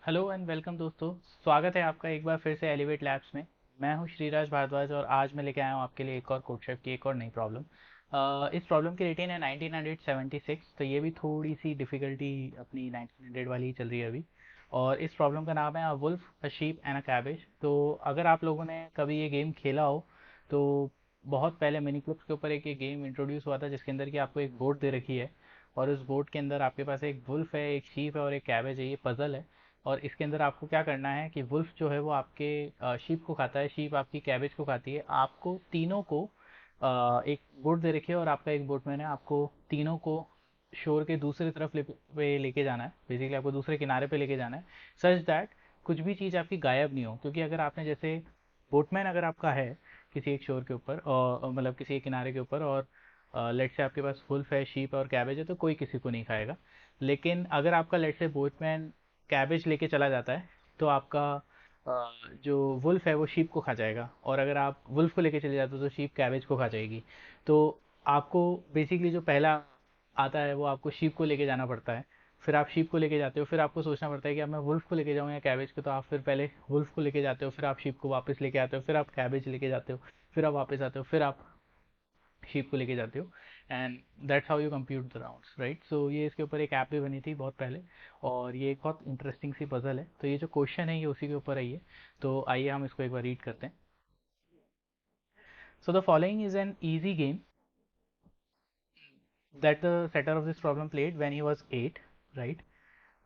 Hello and welcome दोस्तों। स्वागत है आपका एक बार फिर से एलिवेट लैब्स में। मैं हूं श्रीराज भारद्वाज और आज मैं लेके आया हूं आपके लिए एक और कोडशेफ की एक और नई प्रॉब्लम। इस प्रॉब्लम की रेटिंग है 1976, तो ये भी थोड़ी सी डिफ़िकल्टी अपनी 1900 वाली ही चल रही है अभी। और इस प्रॉब्लम का नाम है a wolf a sheep and a cabbage. तो अगर आप लोगों ने कभी ये गेम खेला हो तो बहुत पहले मिनी क्लिप्स के ऊपर एक ये गेम इंट्रोड्यूस हुआ था जिसके अंदर कि आपको एक बोर्ड दे रखी है और उस बोर्ड के अंदर आपके पास एक वुल्फ है, एक शीप है और एक कैबेज है। ये पजल है और इसके अंदर आपको क्या करना है कि वुल्फ जो है वो आपके शीप को खाता है, शीप आपकी कैबेज को खाती है। आपको तीनों को एक बोट दे रखी है और आपका एक बोटमैन है। आपको तीनों को शोर के दूसरी तरफ पे लेके जाना है, बेसिकली आपको दूसरे किनारे पे लेके जाना है सच दैट कुछ भी चीज़ आपकी गायब नहीं हो। क्योंकि अगर आपने जैसे बोटमैन अगर आपका है किसी एक शोर के ऊपर और मतलब किसी एक किनारे के ऊपर और लेट से आपके पास वुल्फ है, शीप और कैबेज है, तो कोई किसी को नहीं खाएगा। लेकिन अगर आपका लेट से बोटमैन कैबेज लेके चला जाता है तो आपका जो वुल्फ है वो शीप को खा जाएगा, और अगर आप वुल्फ को लेके चले जाते हो तो शीप कैबेज को खा जाएगी। तो आपको बेसिकली जो पहला आता है वो आपको शीप को लेके जाना पड़ता है। फिर आप शीप को लेके जाते हो, फिर आपको सोचना पड़ता है कि अब मैं वुल्फ को लेके जाऊँ या कैबेज को। तो आप फिर पहले वुल्फ को लेके जाते हो, फिर आप शीप को वापस लेके आते हो, फिर आप कैबेज लेके जाते हो, फिर आप वापस आते हो, फिर आप शीप को लेके जाते हो। And that's how you compute the rounds, right. So ये इसके ऊपर एक ऐप भी बनी थी बहुत पहले और ये एक बहुत इंटरेस्टिंग सी पजल है। तो ये जो क्वेश्चन है ये उसी के ऊपर है ये। तो आइए हम इसको एक बार रीड करते हैं। So the following is an easy game that the setter of this problem played when he was 8, right?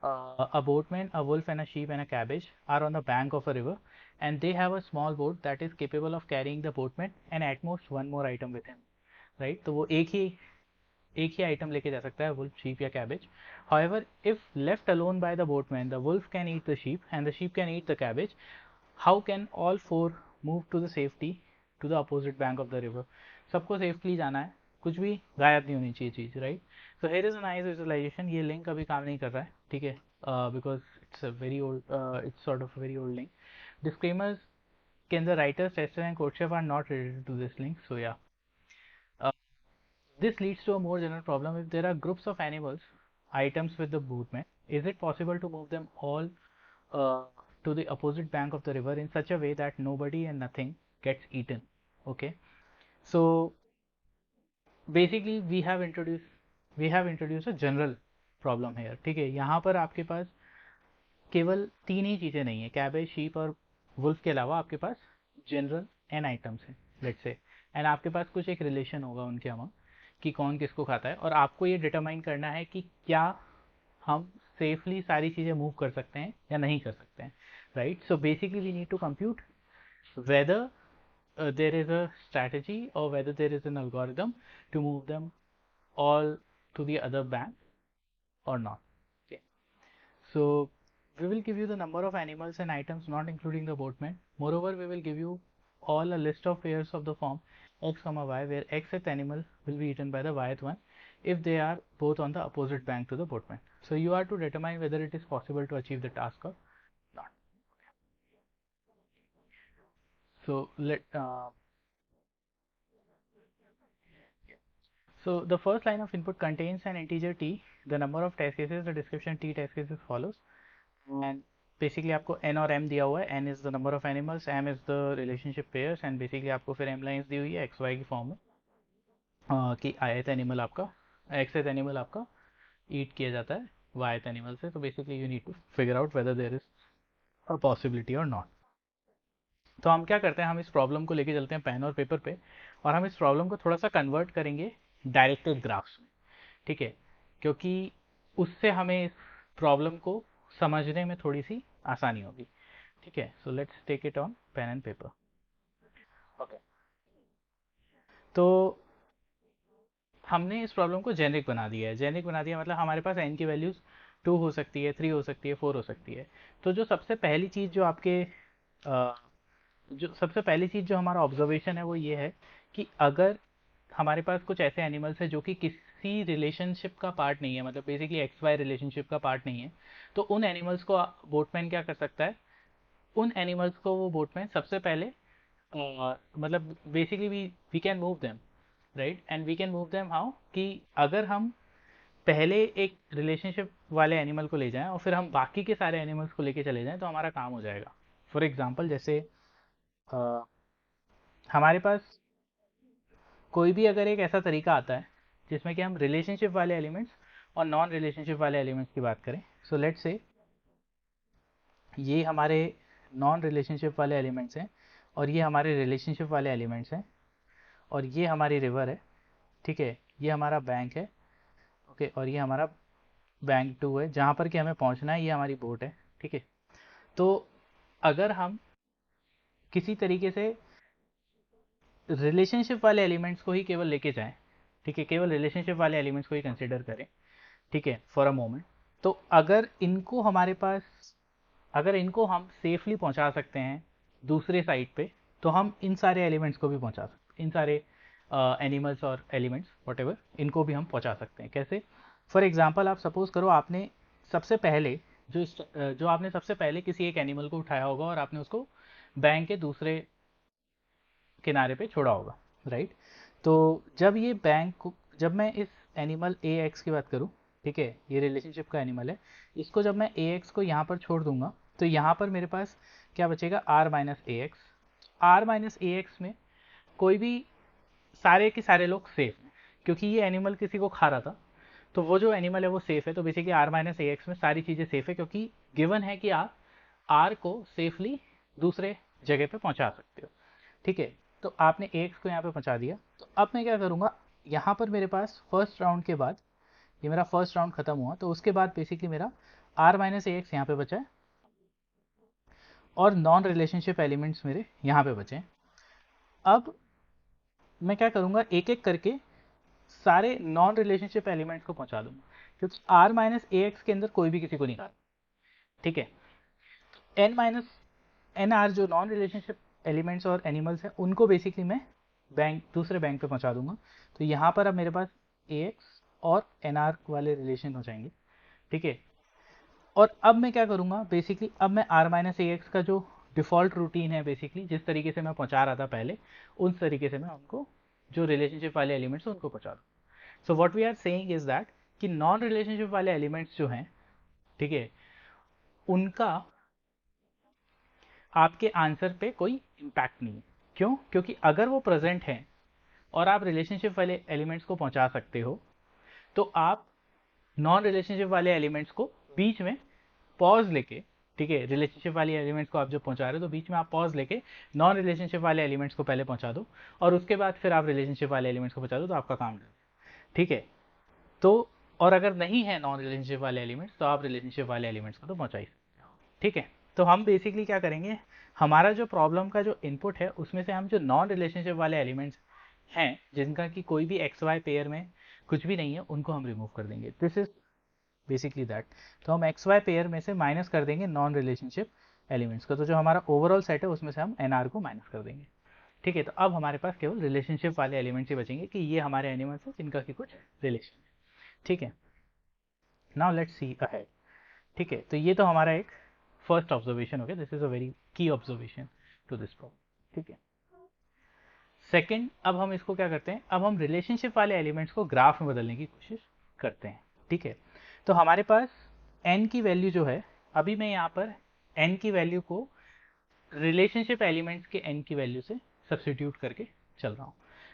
A boatman, a wolf, and a sheep and a cabbage are on the bank of a river, and they have a small boat that is capable of carrying the boatman and at most one more item with him, right? तो वो एक ही item लेके जा सकता है, wolf, sheep या cabbage. However, if left alone by the boatman, the wolf can eat the sheep and the sheep can eat the cabbage. How can all four move to the safety to the opposite bank of the river? सबको safely जाना है, कुछ भी गायब नहीं होनी चाहिए चीज़, right. So here is a nice visualization. ये लिंक अभी काम नहीं कर रहा है, ठीक है, because it's a very old, it's sort of very old link. Disclaimers के अंदर writers, tester and CodeChef are not related to this link, so yeah. This leads to a more general problem. If there are groups of animals, items with the boatman, is it possible to move them all uh, to the opposite bank of the river in such a way that nobody and nothing gets eaten? Okay, so basically we have introduced a general problem here. ठीक है, यहाँ पर आपके पास केवल तीन ही चीज़ें नहीं है, कैबेज, शीप और वुल्फ के अलावा आपके पास जनरल एन आइटम्स हैं, लेट्स से। एंड आपके पास कुछ एक रिलेशन होगा उनके अमंग कि कौन किसको खाता है, और आपको ये डिटरमाइन करना है कि क्या हम सेफली सारी चीज़ें मूव कर सकते हैं या नहीं कर सकते हैं, right. So basically we need to compute whether there is a strategy or whether there is an algorithm to move them all to the other bank or not. Okay. So we will give you the number of animals and items not including the boatman. Moreover, we will give you all a list of pairs of the form x comma y where xth animal will be eaten by the yth one if they are both on the opposite bank to the boatman. So you are to determine whether it is possible to achieve the task or not. So so the first line of input contains an integer t, the number of test cases, the description t test cases follows, and basically आपको n और m दिया हुआ है। n is the number of animals, m is the relationship pairs, and basically आपको फिर m lines दी हुई है x y की फॉर्म में कि ith एनिमल आपका xth एनिमल आपका ईट किया जाता है yth एनिमल से। तो basically you need to figure out whether there is a possibility और नॉट। तो हम क्या करते हैं, हम इस प्रॉब्लम को लेके चलते हैं पेन और पेपर पे और हम इस प्रॉब्लम को थोड़ा सा कन्वर्ट करेंगे डायरेक्टेड ग्राफ्स में, ठीक है, क्योंकि उससे हमें इस प्रॉब्लम को समझने में थोड़ी सी आसानी होगी, ठीक है। So let's take it on pen and paper. Okay, तो हमने इस प्रॉब्लम को जेनिक बना दिया है। जेनिक बना दिया मतलब हमारे पास एन की वैल्यूज 2 हो सकती है, 3 हो सकती है, 4 हो सकती है। तो जो सबसे पहली चीज़ जो आपके जो सबसे पहली चीज़ जो हमारा ऑब्जर्वेशन है वो ये है कि अगर हमारे पास कुछ ऐसे एनिमल्स हैं जो कि किसी रिलेशनशिप का पार्ट नहीं है, मतलब बेसिकली एक्स वाई रिलेशनशिप का पार्ट नहीं है, तो उन एनिमल्स को बोटमैन क्या कर सकता है, उन एनिमल्स को वो बोटमैन सबसे पहले मतलब basically we we can move them, right. And we can move them how कि अगर हम पहले एक रिलेशनशिप वाले एनिमल को ले जाएं और फिर हम बाकी के सारे एनिमल्स को लेके चले जाएं तो हमारा काम हो जाएगा। फॉर एग्जांपल जैसे हमारे पास कोई भी अगर एक ऐसा तरीका आता है जिसमें कि हम रिलेशनशिप वाले एलिमेंट्स और नॉन रिलेशनशिप वाले एलिमेंट्स की बात करें, सो लेट्स से ये हमारे नॉन रिलेशनशिप वाले एलिमेंट्स हैं और ये हमारे रिलेशनशिप वाले एलिमेंट्स हैं और ये हमारी रिवर है, ठीक है, ये हमारा बैंक है, ओके, और ये हमारा बैंक 2 है जहाँ पर कि हमें पहुँचना है, ये हमारी बोट है, ठीक है। तो अगर हम किसी तरीके से रिलेशनशिप वाले एलिमेंट्स को ही केवल लेके जाएं, ठीक है, केवल रिलेशनशिप वाले एलिमेंट्स को ही कंसिडर करें, ठीक है, फॉर अ मोमेंट, तो अगर इनको हमारे पास, अगर इनको हम सेफली पहुंचा सकते हैं दूसरे साइड पे, तो हम इन सारे एलिमेंट्स को भी पहुंचा सकते हैं, इन सारे एनिमल्स और एलिमेंट्स वॉटेवर, इनको भी हम पहुंचा सकते हैं। कैसे? फॉर एग्जांपल आप सपोज करो आपने सबसे पहले जो आपने सबसे पहले किसी एक एनिमल को उठाया होगा और आपने उसको बैंक के दूसरे किनारे पे छोड़ा होगा, राइट। तो जब ये बैंक को, जब मैं इस एनिमल ए एक्स की बात करूं, ठीक है, ये रिलेशनशिप का एनिमल है, इसको जब मैं ए एक्स को यहाँ पर छोड़ दूंगा तो यहाँ पर मेरे पास क्या बचेगा, R minus A X. R minus A X में कोई भी, सारे के सारे लोग सेफ हैं क्योंकि ये एनिमल किसी को खा रहा था, तो वो जो एनिमल है वो सेफ है। तो basically R minus A X में सारी चीज़ें सेफ है क्योंकि गिवन है कि आप आर को सेफली दूसरे जगह पे पहुंचा सकते हो, ठीक है। तो आपने एक्स को यहाँ पे पहुंचा दिया, तो अब मैं क्या करूँगा, यहाँ पर मेरे पास फर्स्ट राउंड के बाद, ये मेरा फर्स्ट राउंड खत्म हुआ, तो उसके बाद बेसिकली मेरा आर माइनस ए एक्स यहाँ पे बचा है और नॉन रिलेशनशिप एलिमेंट्स मेरे यहाँ पे बचे हैं। अब मैं क्या करूँगा, एक एक करके सारे नॉन रिलेशनशिप एलिमेंट्स को पहुंचा दूंगा क्योंकि आर माइनस ए एक्स के अंदर कोई भी किसी को नहीं खा रहा, ठीक है। एन माइनस एन आर जो नॉन रिलेशनशिप एलिमेंट्स और एनिमल्स हैं उनको बेसिकली मैं बैंक, दूसरे बैंक पे पहुंचा दूंगा। तो यहाँ पर अब मेरे पास ए एक्स और एन आर वाले रिलेशन हो जाएंगे, ठीक है। और अब मैं क्या करूँगा, बेसिकली अब मैं आर माइनस ए एक्स का जो डिफ़ॉल्ट रूटीन है, बेसिकली जिस तरीके से मैं पहुंचा रहा था पहले, उस तरीके से मैं उनको, जो रिलेशनशिप वाले एलिमेंट्स उनको पहुंचा दूँ। So what we are saying is that कि नॉन रिलेशनशिप वाले एलिमेंट्स जो हैं, ठीक है, उनका आपके आंसर पे कोई इम्पैक्ट नहीं है। क्यों? क्योंकि अगर वो प्रेजेंट हैं और आप रिलेशनशिप वाले एलिमेंट्स को पहुंचा सकते हो, तो आप नॉन रिलेशनशिप वाले एलिमेंट्स को बीच में पॉज लेके, ठीक है, रिलेशनशिप वाले एलिमेंट्स को आप जब पहुंचा रहे हो तो बीच में आप पॉज लेके नॉन रिलेशनशिप वाले एलिमेंट्स को पहले पहुंचा दो और उसके बाद फिर आप रिलेशनशिप वाले एलिमेंट्स को पहुंचा दो, तो आपका काम डन, ठीक है। तो और अगर नहीं है नॉन रिलेशनशिप वाले एलिमेंट्स तो आप रिलेशनशिप वाले एलिमेंट्स को तो पहुंचा ही सकते हो, ठीक है। तो हम बेसिकली क्या करेंगे, हमारा जो प्रॉब्लम का जो इनपुट है उसमें से हम जो नॉन रिलेशनशिप वाले एलिमेंट्स हैं जिनका कि कोई भी एक्स वाई पेयर में कुछ भी नहीं है, उनको हम रिमूव कर देंगे। This is basically that. तो हम एक्स वाई पेयर में से माइनस कर देंगे नॉन रिलेशनशिप एलिमेंट्स को, तो जो हमारा ओवरऑल सेट है उसमें से हम एन आर को माइनस कर देंगे, ठीक है। तो अब हमारे पास केवल रिलेशनशिप वाले एलिमेंट्स ही बचेंगे कि ये हमारे एनिमल्स हैं जिनका कि कुछ रिलेशन है, ठीक है। नाउ लेट्स सी अहेड, ठीक है। तो ये तो हमारा एक फर्स्ट ऑब्जर्वेशन हो गया, दिस इज अ वेरी की ऑब्जर्वेशन टू दिस प्रॉब्लम, ठीक है। सेकंड, अब हम इसको क्या करते हैं, अब हम रिलेशनशिप वाले एलिमेंट्स को ग्राफ में बदलने की कोशिश करते हैं, ठीक है। तो हमारे पास n की वैल्यू जो है, अभी मैं यहाँ पर n की वैल्यू को रिलेशनशिप एलिमेंट्स के n की वैल्यू से सब्सटीट्यूट करके चल रहा हूँ।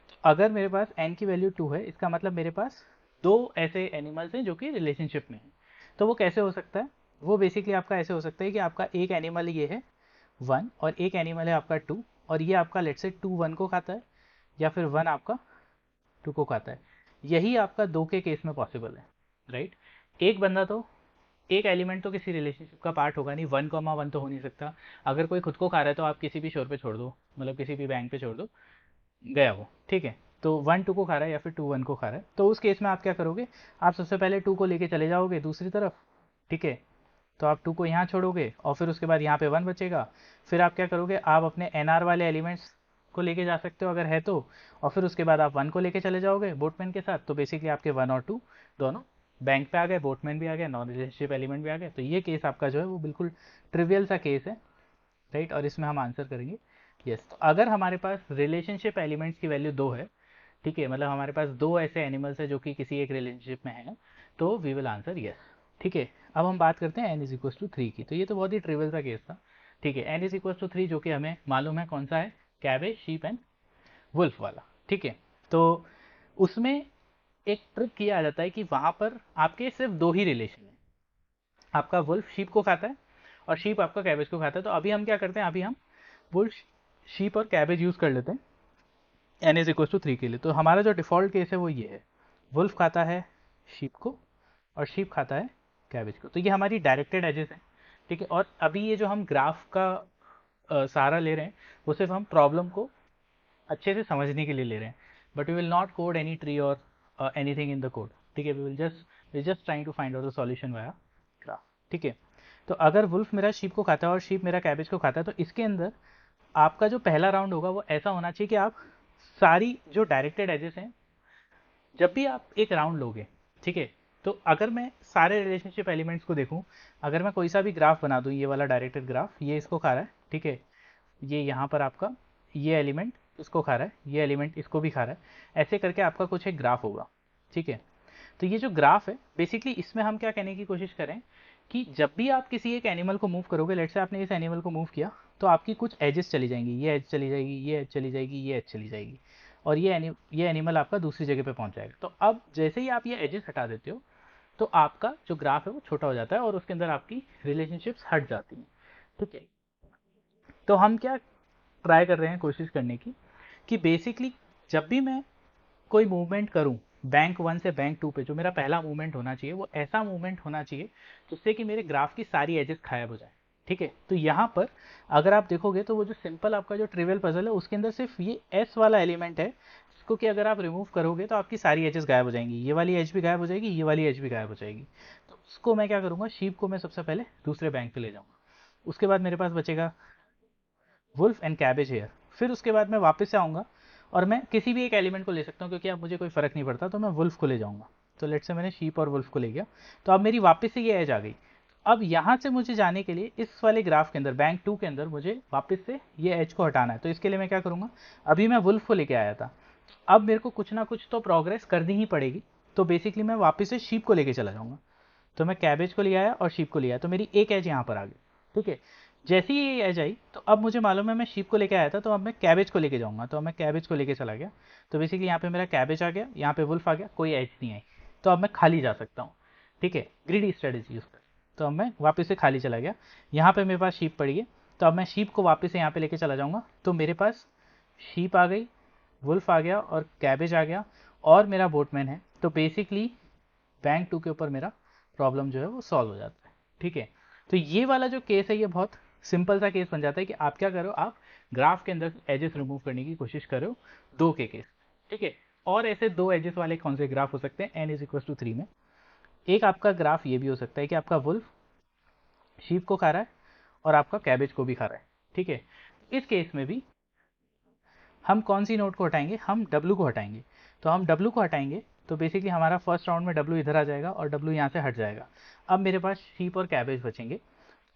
तो अगर मेरे पास n की वैल्यू 2 है, इसका मतलब मेरे पास दो ऐसे एनिमल्स हैं जो कि रिलेशनशिप में हैं। तो वो कैसे हो सकता है, वो बेसिकली आपका ऐसे हो सकता है कि आपका एक एनिमल ये है 1 और एक एनिमल है आपका 2, और ये आपका लेट्स से 2 1 को खाता है या फिर 1 आपका 2 को खाता है। यही आपका 2 के केस में पॉसिबल है, राइट। एक बंदा तो, एक एलिमेंट तो किसी रिलेशनशिप का पार्ट होगा नहीं, 1,1 तो हो नहीं सकता। अगर कोई खुद को खा रहा है तो आप किसी भी शोर पे छोड़ दो, मतलब किसी भी बैंक पे छोड़ दो, गया वो, ठीक है। तो 1 2 को खा रहा है या फिर 2 1 को खा रहा है, तो उस केस में आप क्या करोगे, आप सबसे पहले 2 को लेके चले जाओगे दूसरी तरफ, ठीक है। तो आप 2 को यहाँ छोड़ोगे और फिर उसके बाद यहाँ पे 1 बचेगा। फिर आप क्या करोगे, आप अपने एनआर वाले एलिमेंट्स को लेके जा सकते हो अगर है तो, और फिर उसके बाद आप 1 को लेके चले जाओगे बोटमैन के साथ। तो बेसिकली आपके 1 और 2 दोनों बैंक पे आ गए, बोटमैन भी आ गया, नॉन रिलेशनशिप एलिमेंट भी आ गया। तो ये केस आपका जो है वो बिल्कुल ट्रिवियल सा केस है, राइट। और इसमें हम आंसर करेंगे यस। तो अगर हमारे पास रिलेशनशिप एलिमेंट्स की वैल्यू 2 है, ठीक है, मतलब हमारे पास दो ऐसे एनिमल्स है जो कि किसी एक रिलेशनशिप में है, तो वी विल आंसर यस। ठीक है, अब हम बात करते हैं n इज इक्वल टू 3 की। तो ये तो बहुत ही ट्रिवियल सा केस था। ठीक है, n इज इक्वल टू 3 जो कि हमें मालूम है कौन सा है, कैबेज, शीप एंड वुल्फ वाला। ठीक है, तो उसमें एक ट्रिक किया आ जाता है कि वहां पर आपके सिर्फ दो ही रिलेशन है, आपका वुल्फ शीप को खाता है और शीप आपका कैबेज को खाता है। तो अभी हम क्या करते हैं, अभी हम वुल्फ, शीप और कैबेज यूज कर लेते हैं n इज इक्वल टू 3 के लिए। तो हमारा जो डिफॉल्ट केस है वो ये है, वुल्फ खाता है शीप को और शीप खाता है कैबेज को। तो ये हमारी डायरेक्टेड एजेस है। ठीक है, और अभी ये जो हम ग्राफ का सहारा ले रहे हैं वो सिर्फ हम प्रॉब्लम को अच्छे से समझने के लिए ले रहे हैं, but we will not code any tree और एनीथिंग इन द कोड। ठीक है, we just trying to find out the solution via graph. ठीक है, तो अगर वुल्फ मेरा शीप को खाता है और शीप मेरा कैबेज को खाता है, तो इसके अंदर आपका जो पहला राउंड होगा वो ऐसा होना चाहिए कि आप सारी जो डायरेक्टेड एजेस हैं, जब भी आप एक राउंड लोगे, ठीक है, तो अगर मैं सारे रिलेशनशिप एलिमेंट्स को देखूं, अगर मैं कोई सा भी ग्राफ बना दूं, ये वाला डायरेक्टेड ग्राफ, ये इसको खा रहा है, ठीक है, ये यहाँ पर आपका ये एलिमेंट इसको खा रहा है, ये एलिमेंट इसको भी खा रहा है, ऐसे करके आपका कुछ एक ग्राफ होगा। ठीक है, तो ये जो ग्राफ है बेसिकली इसमें हम क्या कहने की कोशिश करें कि जब भी आप किसी एक एनिमल को मूव करोगे, लेट्स से आपने इस एनिमल को मूव किया, तो आपकी कुछ एजेस चली जाएंगी, ये एज चली जाएगी, ये एज चली जाएगी, ये एज चली जाएगी, और ये एनिमल आपका दूसरी जगह पे पहुंच जाएगा। तो अब जैसे ही आप ये एजेस हटा देते हो तो आपका जो ग्राफ है वो छोटा हो जाता है और उसके अंदर आपकी रिलेशनशिप्स हट जाती हैं। ठीक है, तो हम क्या ट्राई कर रहे हैं कोशिश करने की कि बेसिकली जब भी मैं कोई मूवमेंट करूं बैंक 1 से बैंक 2 पे, जो मेरा पहला मूवमेंट होना चाहिए वो ऐसा मूवमेंट होना चाहिए जिससे कि मेरे ग्राफ की सारी एजेस गायब हो जाए। ठीक है, तो यहाँ पर अगर आप देखोगे तो वो जो सिंपल आपका जो ट्रिवियल पजल है उसके अंदर सिर्फ ये एस वाला एलिमेंट है, जिसको कि अगर आप रिमूव करोगे तो आपकी सारी एजेस गायब हो जाएंगी, ये वाली एज भी गायब हो जाएगी, ये वाली एज भी गायब हो जाएगी। तो उसको मैं क्या करूँगा, शीप को मैं सबसे पहले दूसरे बैंक पे ले जाऊँगा, उसके बाद मेरे पास बचेगा वुल्फ एंड कैबेज हेयर। फिर उसके बाद मैं वापस से आऊँगा और मैं किसी भी एक एलिमेंट को ले सकता हूँ, क्योंकि अब मुझे कोई फर्क नहीं पड़ता, तो मैं वुल्फ को ले जाऊँगा। तो लेट से मैंने शीप और वुल्फ को ले गया, तो अब मेरी वापस से ये एज आ गई। अब यहाँ से मुझे जाने के लिए इस वाले ग्राफ के अंदर बैंक 2 के अंदर मुझे वापस से ये एज को हटाना है। तो इसके लिए मैं क्या करूँगा, अभी मैं वुल्फ को लेके आया था, अब मेरे को कुछ ना कुछ तो प्रोग्रेस करनी ही पड़ेगी। तो बेसिकली मैं वापस से शीप को लेके चला जाऊँगा। तो मैं कैबेज को ले आया और शीप को ले आया, तो मेरी एक एज यहाँ पर आ गई। ठीक है, जैसे ही ये एज आई तो अब मुझे मालूम है मैं शीप को लेके आया था, तो अब मैं कैबेज को लेके जाऊँगा। तो अब मैं कैबेज को लेके चला गया, तो बेसिकली यहाँ पे मेरा कैबेज आ गया, यहाँ पे वुल्फ आ गया, कोई एज नहीं आई, तो अब मैं खाली जा सकता हूँ। ठीक है, ग्रीडी स्ट्रेटेजी यूज कर, तो अब मैं वापस से खाली चला गया, यहाँ पे मेरे पास शीप पड़ी है, तो अब मैं शीप को वापस से यहाँ पे लेके चला जाऊँगा। तो मेरे पास शीप आ गई, वुल्फ आ गया और कैबेज आ गया और मेरा बोटमैन है। तो बेसिकली बैंक 2 के ऊपर मेरा प्रॉब्लम जो है वो सॉल्व हो जाता है। ठीक है, तो ये वाला जो केस है ये बहुत सिंपल सा केस बन जाता है कि आप क्या करो, आप ग्राफ के अंदर एजेस रिमूव करने की कोशिश करो दो के केस। ठीक है, और ऐसे दो एजेस वाले कौन से ग्राफ हो सकते हैं n इज इक्वल टू 3 में। एक आपका ग्राफ ये भी हो सकता है कि आपका वुल्फ शीप को खा रहा है और आपका कैबेज को भी खा रहा है। ठीक है, इस केस में भी हम कौन सी नोट को हटाएंगे, हम W को हटाएंगे। तो हम W को हटाएंगे तो बेसिकली हमारा फर्स्ट राउंड में W इधर आ जाएगा और W यहाँ से हट जाएगा। अब मेरे पास शीप और कैबेज बचेंगे।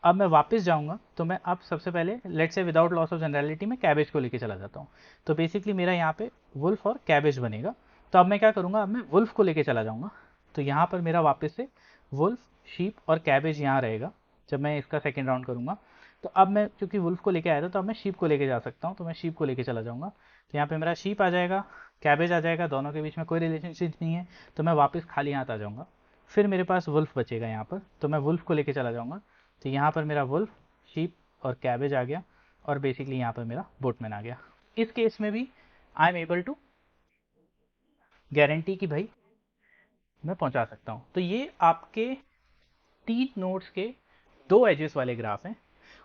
अब मैं वापस जाऊंगा, तो मैं अब सबसे पहले लेट से विदाउट लॉस ऑफ जनरलिटी में कैबेज को लेके चला जाता हूँ। तो बेसिकली मेरा यहाँ पे वुल्फ और कैबेज बनेगा। तो अब मैं क्या करूँगा, अब मैं वुल्फ को लेके चला जाऊँगा। तो यहाँ पर मेरा वापस से वुल्फ, शीप और कैबेज यहाँ रहेगा जब मैं इसका सेकेंड राउंड करूँगा। तो अब मैं क्योंकि वुल्फ को लेके आया था तो अब मैं शीप को लेके जा सकता हूँ, तो मैं शीप को लेके चला जाऊँगा। तो यहाँ पे मेरा शीप आ जाएगा, कैबेज आ जाएगा, दोनों के बीच में कोई रिलेशनशिप नहीं है, तो मैं वापस खाली हाथ आ जाऊँगा। फिर मेरे पास वुल्फ बचेगा यहाँ पर, तो मैं वुल्फ को लेके चला जाऊँगा। तो यहाँ पर मेरा वुल्फ, शीप और कैबेज आ गया और बेसिकली यहाँ पर मेरा बोटमैन आ गया। इस केस में भी I am able to guarantee कि भाई मैं पहुँचा सकता हूँ। तो ये आपके 3 नोड्स के 2 एजेस वाले ग्राफ हैं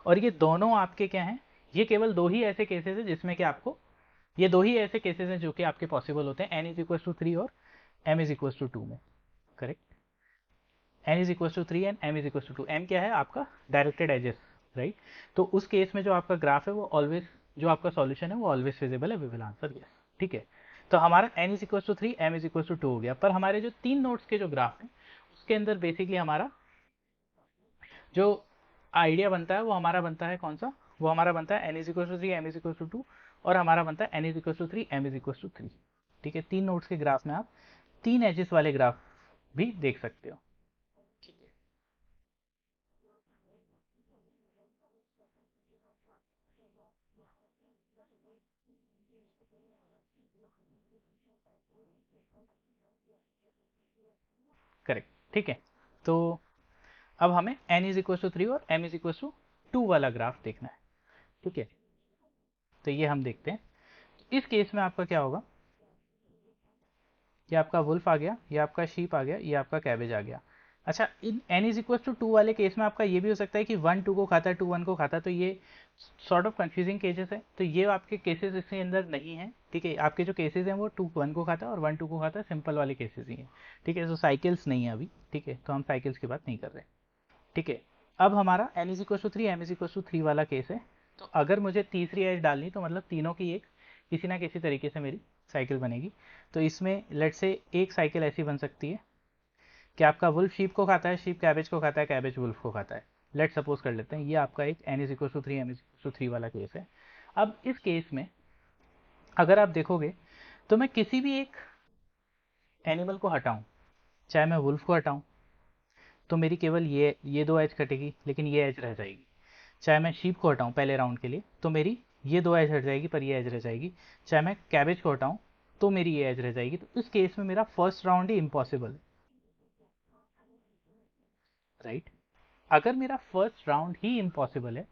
और ये दोनों आपके क्या हैं, ये केवल दो ही ऐसे केसेस हैं जिसमें कि आपको, ये दो ही ऐसे केसेस हैं जो कि आपके पॉसिबल होते हैं n इज इक्वल टू 3 और m इज इक्वल टू 2 में। Correct, n is equal to 3 and m is equal to 2। m क्या है, आपका डायरेक्टेड एजेस, राइट। तो उस केस में जो आपका ग्राफ है वो ऑलवेज, जो आपका सॉल्यूशन है वो ऑलवेज फिजिबल है, वी विल आंसर यस। ठीक है, तो हमारा n is equal to 3, m is equal to 2 हो गया। पर हमारे जो 3 नोड्स के जो ग्राफ हैं उसके अंदर बेसिकली हमारा जो आइडिया बनता है वो हमारा बनता है कौन सा, वो हमारा बनता है n is equal to 3, m is equal to 2 और हमारा बनता है n is equal to 3, m is equal to 3। ठीक है, 3 नोड्स के ग्राफ में आप 3 एजेस वाले ग्राफ भी देख सकते हो। करेक्ट, ठीक है। तो अब हमें n इज इक्वल टू 3 और m इज इक्वल टू 2 वाला ग्राफ देखना है, ठीक है। तो ये हम देखते हैं। इस केस में आपका क्या होगा, ये आपका वुल्फ आ गया, ये आपका शीप आ गया, ये आपका कैबेज आ गया। अच्छा, इन n इज इक्वल टू 2 वाले केस में आपका ये भी हो सकता है कि 1 2 को खाता है, 2 1 को खाता है, तो ये सॉर्ट ऑफ कंफ्यूजिंग केसेस है। तो ये आपके केसेस इसके अंदर नहीं है, ठीक है। आपके जो केसेस हैं वो 2 1 को खाता है और 1 2 को खाता है, सिंपल वाले केसेस ही हैं, ठीक है। तो साइकिल्स नहीं है अभी, ठीक है, तो हम साइकिल्स की बात नहीं कर रहे, ठीक है। अब हमारा n is equal to 3 m is equal to 3 वाला केस है। तो अगर मुझे तीसरी एज डालनी, तो मतलब तीनों की एक किसी ना किसी तरीके से मेरी साइकिल बनेगी। तो इसमें लेट से एक साइकिल ऐसी बन सकती है कि आपका वुल्फ शीप को खाता है, शीप कैबेज को खाता है, कैबेज वुल्फ को खाता है। लेट सपोज कर लेते हैं ये आपका एक n is equal to 3 m is equal to 3 वाला केस है। अब इस केस में अगर आप देखोगे तो मैं किसी भी एक एनिमल को हटाऊं, चाहे मैं वुल्फ को हटाऊं तो मेरी केवल ये दो एज कटेगी, लेकिन ये एज रह जाएगी। चाहे मैं शीप को हटाऊं पहले राउंड के लिए तो मेरी ये दो एज हट जाएगी, पर ये एज रह जाएगी। चाहे मैं कैबेज को हटाऊं तो मेरी ये एज रह जाएगी। तो इस केस में मेरा फर्स्ट राउंड ही इम्पॉसिबल है, राइट। अगर मेरा फर्स्ट राउंड ही इम्पॉसिबल है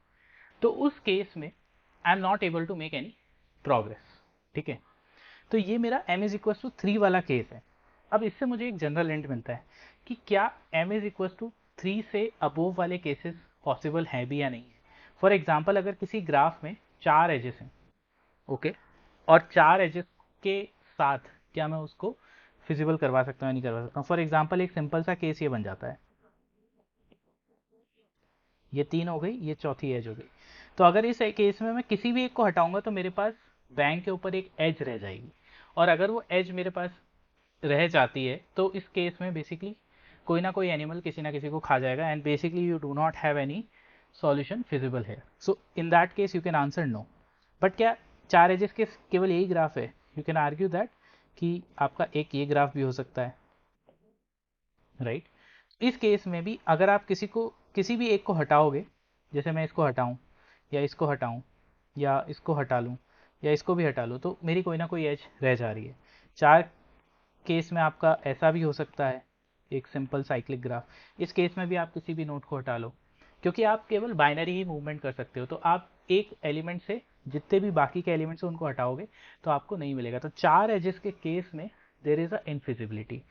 तो उस केस में I am not able to make any progress, ठीक है। तो ये मेरा m इज इक्वल टू 3 वाला केस है। अब इससे मुझे एक जनरल हिंट मिलता है कि क्या m इज इक्वल टू 3 से अबोव वाले केसेस पॉसिबल हैं भी या नहीं है। फॉर एग्जाम्पल, अगर किसी ग्राफ में 4 एजेस हैं, ओके, और 4 एजेस के साथ क्या मैं उसको फिजिबल करवा सकता हूँ या नहीं करवा सकता हूँ। फॉर एग्जाम्पल, एक सिंपल सा केस ये बन जाता है, ये 3 हो गई, ये चौथी एज हो गई। तो अगर इस केस में मैं किसी भी एक को हटाऊंगा तो मेरे पास बैंक के ऊपर एक एज रह जाएगी, और अगर वो एज मेरे पास रह जाती है तो इस केस में बेसिकली कोई ना कोई एनिमल किसी ना किसी को खा जाएगा, and basically you do not have any solution feasible है। So in that case you can answer no. But क्या 4 एजेस के केवल यही ग्राफ है? यू कैन आर्ग्यू दैट कि आपका एक ये ग्राफ भी हो सकता है, राइट। इस केस में भी अगर आप किसी भी एक को हटाओगे, जैसे मैं इसको हटाऊं या इसको हटाऊं या इसको हटा लूं या इसको भी हटा लूं, तो मेरी कोई ना कोई एज रह जा रही है। 4 केस में आपका ऐसा भी हो सकता है, एक सिंपल साइक्लिक ग्राफ। इस केस में भी आप किसी भी नोड को हटा लो, क्योंकि आप केवल बाइनरी ही मूवमेंट कर सकते हो। तो आप एक एलिमेंट से जितने भी बाकी के एलिमेंट्स हैं उनको हटाओगे तो आपको नहीं मिलेगा। तो 4 एजेस के केस में देर इज अ इनफिजिबिलिटी।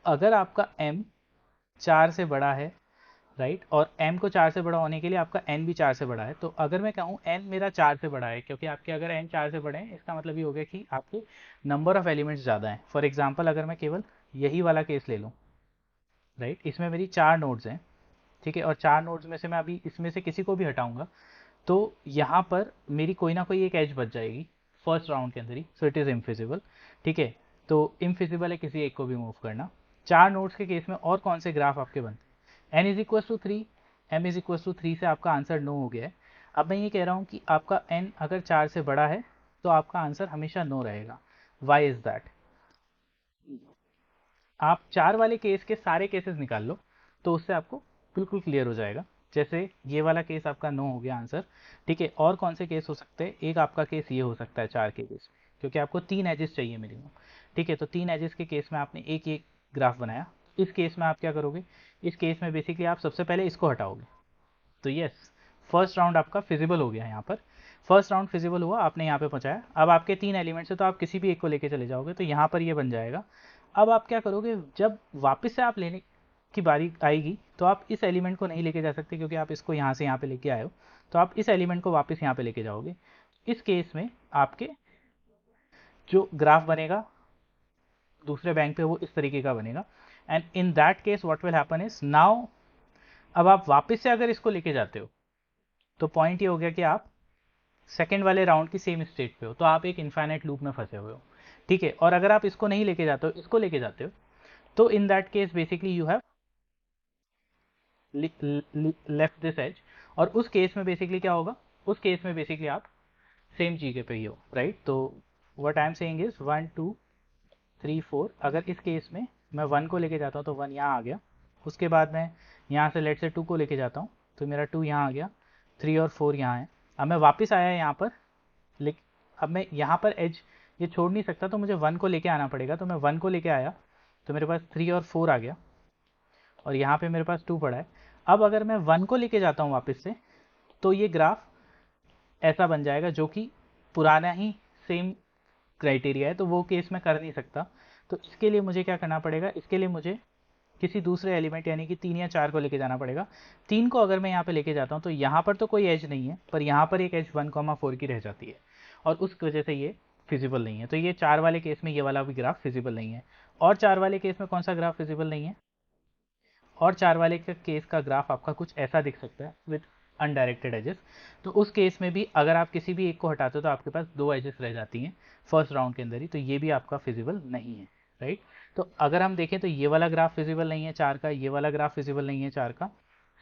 अगर आपका m 4 से बड़ा है, राइट, और m को 4 से बड़ा होने के लिए आपका n भी 4 से बड़ा है। तो अगर मैं कहूँ n मेरा 4 से बड़ा है, क्योंकि आपके अगर n 4 से बड़े हैं इसका मतलब ये हो गया कि आपके नंबर ऑफ एलिमेंट्स ज़्यादा हैं। फॉर एग्जाम्पल, अगर मैं केवल यही वाला केस ले लूँ, राइट, इसमें मेरी 4 नोड्स हैं, ठीक है, और 4 नोड्स में से मैं अभी इसमें से किसी को भी हटाऊंगा तो यहाँ पर मेरी कोई ना कोई एक एज बच जाएगी फर्स्ट राउंड के अंदर ही। सो इट इज़ इम्फिजिबल, ठीक है। तो इम्फिजिबल है किसी एक को भी मूव करना। 4 नोड्स के केस में और कौन से ग्राफ आपके बनते हैं? n is equal to 3, m is equal to 3 से आपका आंसर नो हो गया है। अब मैं ये कह रहा हूँ कि आपका n अगर 4 से बड़ा है तो आपका आंसर हमेशा नो रहेगा। Why is that? आप 4 वाले केस के सारे केसेस निकाल लो तो उससे आपको बिल्कुल क्लियर हो जाएगा। जैसे ये वाला केस आपका नो हो गया आंसर, ठीक है। और कौन से केस हो सकते हैं? एक आपका केस ये हो सकता है 4 के केस, क्योंकि आपको 3 एजेस चाहिए मिनिमम, ठीक है। तो 3 एजेस के केस में आपने एक एक ग्राफ बनाया। इस केस में आप क्या करोगे? इस केस में बेसिकली आप सबसे पहले इसको हटाओगे। तो यस, फर्स्ट राउंड आपका फिजिबल हो गया। यहाँ पर फर्स्ट राउंड फिजिबल हुआ, आपने यहाँ पे पहुँचाया। अब आपके 3 एलिमेंट्स है तो आप किसी भी एक को लेके चले जाओगे, तो यहाँ पर ये बन जाएगा। अब आप क्या करोगे? जब वापस से आप लेने की बारी आएगी तो आप इस एलिमेंट को नहीं लेके जा सकते, क्योंकि आप इसको यहाँ से यहाँ पे लेके आए हो। तो आप इस एलिमेंट को वापस यहाँ पे लेके जाओगे। इस केस में आपके जो ग्राफ बनेगा दूसरे बैंक पे वो इस तरीके का बनेगा। And in that case what will happen is, now अब आप वापस से अगर इसको लेके जाते हो तो पॉइंट ये हो गया कि आप सेकेंड वाले राउंड की सेम स्टेट पे हो, तो आप एक इनफाइनाइट लूप में फंसे हुए हो, ठीक है। और अगर आप इसको नहीं लेके जाते हो, इसको लेके जाते हो, तो in that case basically you have left this edge. और उस केस में बेसिकली क्या होगा? उस केस में बेसिकली आप सेम जगह पे ही हो, राइट। तो what I am saying is 1 2 3 4, अगर इस केस में मैं 1 को लेके जाता हूँ तो 1 यहाँ आ गया। उसके बाद मैं यहाँ से लेट से 2 को लेके जाता हूँ तो मेरा 2 यहाँ आ गया, 3 और 4 यहाँ है। अब मैं वापस आया यहाँ पर, लेकिन अब मैं यहाँ पर एज ये छोड़ नहीं सकता, तो मुझे 1 को लेके आना पड़ेगा। तो मैं 1 को लेके आया तो मेरे पास 3 और 4 आ गया, और यहाँ पे मेरे पास 2 पड़ा है। अब अगर मैं 1 को लेके जाता हूँ वापस से, तो ये ग्राफ ऐसा बन जाएगा, जो कि पुराना ही सेम क्राइटेरिया है, तो वो केस मैं कर नहीं सकता। तो इसके लिए मुझे क्या करना पड़ेगा, इसके लिए मुझे किसी दूसरे एलिमेंट यानी कि 3 या 4 को लेके जाना पड़ेगा। 3 को अगर मैं यहाँ पे लेके जाता हूँ तो यहाँ पर तो कोई एज नहीं है, पर यहाँ पर एक एज 1,4 की रह जाती है, और उस वजह से ये फिजिबल नहीं है। तो ये 4 वाले केस में ये वाला भी ग्राफ फिजिबल नहीं है। और 4 वाले केस में कौन सा ग्राफ फिजिबल नहीं है, और 4 वाले के केस का ग्राफ आपका कुछ ऐसा दिख सकता है विद अनडायरेक्टेड एजेस। तो उस केस में भी अगर आप किसी भी एक को हटाते हो तो आपके पास 2 एजेस रह जाती हैं फर्स्ट राउंड के अंदर ही, तो ये भी आपका फिजिबल नहीं है, राइट। तो अगर हम देखें तो ये वाला ग्राफ फिजिबल नहीं है 4 का, ये वाला ग्राफ फिजिबल नहीं है 4 का,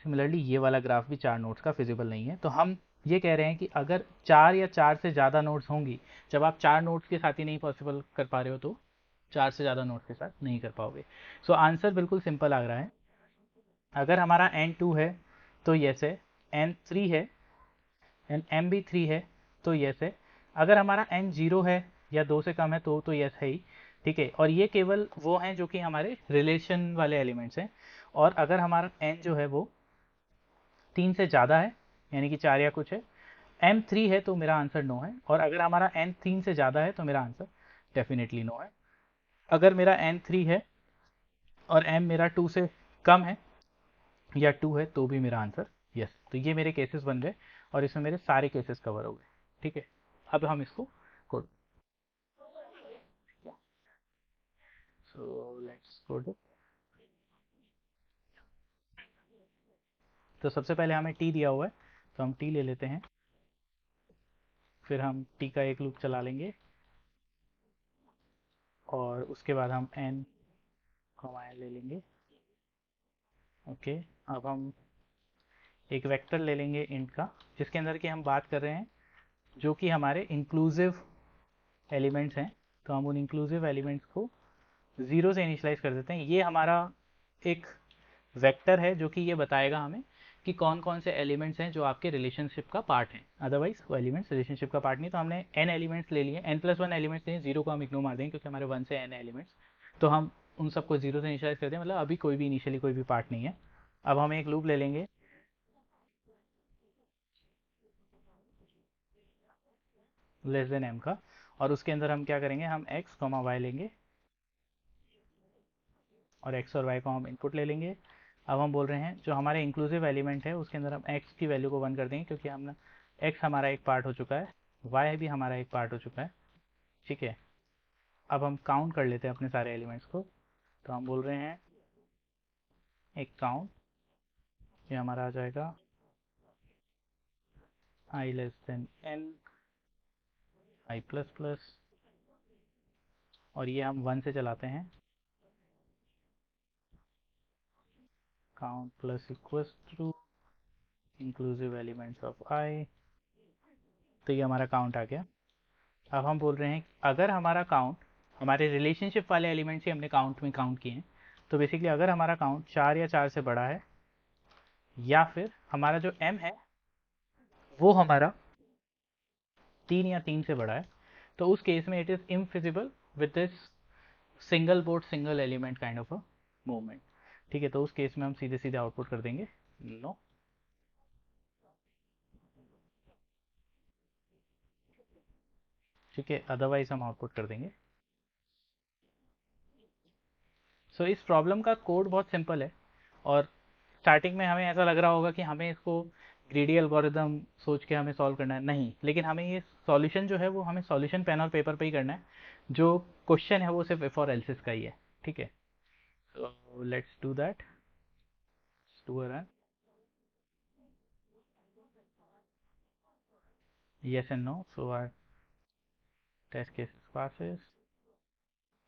सिमिलरली ये वाला ग्राफ भी 4 नोड्स का फिजिबल नहीं है। तो हम ये कह रहे हैं कि अगर 4 या 4 से ज़्यादा नोड्स होंगी, जब आप 4 नोड्स के साथ ही नहीं पॉसिबल कर पा रहे हो तो 4 से ज़्यादा नोड्स के साथ नहीं कर पाओगे। सो आंसर बिल्कुल सिंपल आ रहा है। अगर हमारा n2 है तो यस है, n3 है, m भी 3 है तो यस है। अगर हमारा n 0 है या 2 से कम है तो यस है ही, ठीक है। और ये केवल वो हैं जो कि हमारे रिलेशन वाले एलिमेंट्स हैं। और अगर हमारा n जो है वो 3 से ज़्यादा है यानी कि 4 या कुछ है, m 3 है तो मेरा आंसर नो है। और अगर हमारा n 3 से ज़्यादा है तो मेरा आंसर डेफिनेटली नो है। अगर मेरा n 3 है और m मेरा 2 से कम है या 2 है तो भी मेरा आंसर यस। तो ये मेरे केसेस बन गए और इसमें मेरे सारे केसेस कवर हो गए, ठीक है। अब हम इसको कोड, सो लेट्स कोड। तो सबसे पहले हमें टी दिया हुआ है तो हम टी ले लेते हैं, फिर हम टी का एक लूप चला लेंगे और उसके बाद हम एन कॉमा एन ले लेंगे। ओके, अब हम एक वेक्टर ले लेंगे इंट का, जिसके अंदर की हम बात कर रहे हैं जो कि हमारे इंक्लूसिव एलिमेंट्स हैं। तो हम उन इंक्लूसिव एलिमेंट्स को 0 से इनिशलाइज कर देते हैं। ये हमारा एक वेक्टर है जो कि ये बताएगा हमें कि कौन कौन से एलिमेंट्स हैं जो आपके रिलेशनशिप का पार्ट हैं, अदरवाइज वो एलिमेंट्स रिलेशनशिप का पार्ट नहीं। तो हमने n एलिमेंट्स ले लिए, n+1 एलिमेंट्स लिए, 0 को हम इग्नोर मार देंगे क्योंकि हमारे 1 से n एलिमेंट्स, तो हम उन सबको 0 से इनिशियलाइज करते हैं, मतलब अभी कोई भी इनिशियली कोई भी पार्ट नहीं है। अब हम एक लूप ले लेंगे लेस देन m का, और उसके अंदर हम क्या करेंगे, हम x, y लेंगे और x और y को हम इनपुट ले लेंगे। अब हम बोल रहे हैं जो हमारे इंक्लूसिव एलिमेंट है उसके अंदर हम x की वैल्यू को 1 कर देंगे, क्योंकि हम x हमारा एक पार्ट हो चुका है, y भी हमारा एक पार्ट हो चुका है, ठीक है। अब हम काउंट कर लेते हैं अपने सारे एलिमेंट्स को। तो हम बोल रहे हैं एक काउंट, ये हमारा आ जाएगा i less than n, i plus plus, और ये हम 1 से चलाते हैं, count plus equals to inclusive elements of i। तो ये हमारा काउंट आ गया। अब हम बोल रहे हैं अगर हमारा काउंट, हमारे रिलेशनशिप वाले एलिमेंट्स ही हमने काउंट में काउंट किए हैं, तो बेसिकली अगर हमारा काउंट 4 या 4 से बड़ा है, या फिर हमारा जो m है वो हमारा 3 या 3 से बड़ा है, तो उस केस में it is infeasible with this single board single element kind of a movement, ठीक है। तो उस केस में हम सीधे सीधे आउटपुट कर देंगे नो, ठीक है, अदरवाइज हम आउटपुट कर देंगे। सो इस प्रॉब्लम का कोड बहुत सिंपल है, और स्टार्टिंग में हमें ऐसा लग रहा होगा कि हमें इसको ग्रीडी एल्गोरिदम सोच के हमें सॉल्व करना है, नहीं, लेकिन हमें ये सॉल्यूशन जो है वो हमें सॉल्यूशन पेन और पेपर पे ही करना है। जो क्वेश्चन है वो सिर्फ इफ और एल्सिस का ही है, ठीक है। So let's do that, do a run, yes and no, so our test case passes,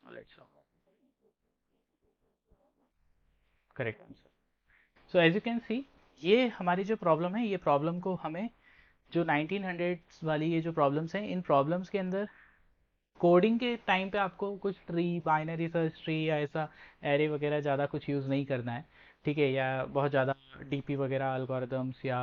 let's correct answer। so as you can see, ये हमारी जो प्रॉब्लम है, ये प्रॉब्लम को हमें जो 1900s वाली ये जो प्रॉब्लम्स हैं, इन प्रॉब्लम्स के अंदर कोडिंग के टाइम पे आपको कुछ ट्री, बाइनरी सर्च ट्री या ऐसा एरे वगैरह ज़्यादा कुछ यूज़ नहीं करना है, ठीक है, या बहुत ज़्यादा डीपी वगैरह एल्गोरिदम्स या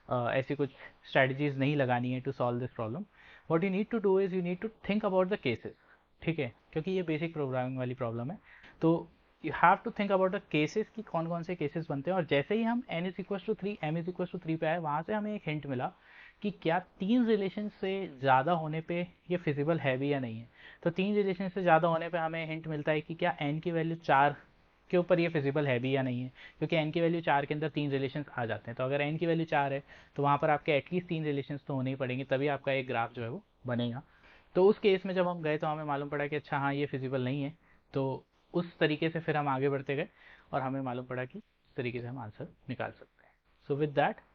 ऐसी कुछ स्ट्रेटजीज नहीं लगानी है to solve this problem. What you need to do is you need to think about the cases, ठीक है, क्योंकि ये बेसिक प्रोग्रामिंग वाली प्रॉब्लम है. तो you have to think about the cases कि कौन कौन से केसेस बनते हैं. और जैसे ही हम n is equal to 3 m is equal to 3 पे आए, वहाँ से हमें एक हिंट मिला कि क्या 3 रिलेशन से ज़्यादा होने पे ये फिजिबल है भी या नहीं है. तो 3 रिलेशन से ज़्यादा होने पे हमें हिंट मिलता है कि क्या n की वैल्यू 4 के ऊपर ये फिजिबल है भी या नहीं है, क्योंकि n की वैल्यू 4 के अंदर 3 रिलेशन आ जाते हैं. तो अगर n की वैल्यू 4 है तो वहाँ पर आपके एटलीस्ट 3 रिलेशन तो होने ही पड़ेंगे, तभी आपका एक ग्राफ जो है वो बनेगा. तो उस केस में जब हम गए तो हमें मालूम पड़ा कि अच्छा हाँ ये फिजिबल नहीं है. तो उस तरीके से फिर हम आगे बढ़ते गए और हमें मालूम पड़ा कि इस तरीके से हम आंसर निकाल सकते हैं. So with that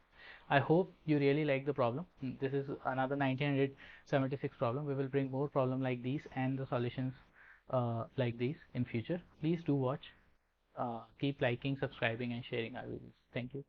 I hope you really like the problem. This is another 1976 problem. We will bring more problem like these and the solutions like these in future. Please do watch. Keep liking, subscribing and sharing our videos. Thank you.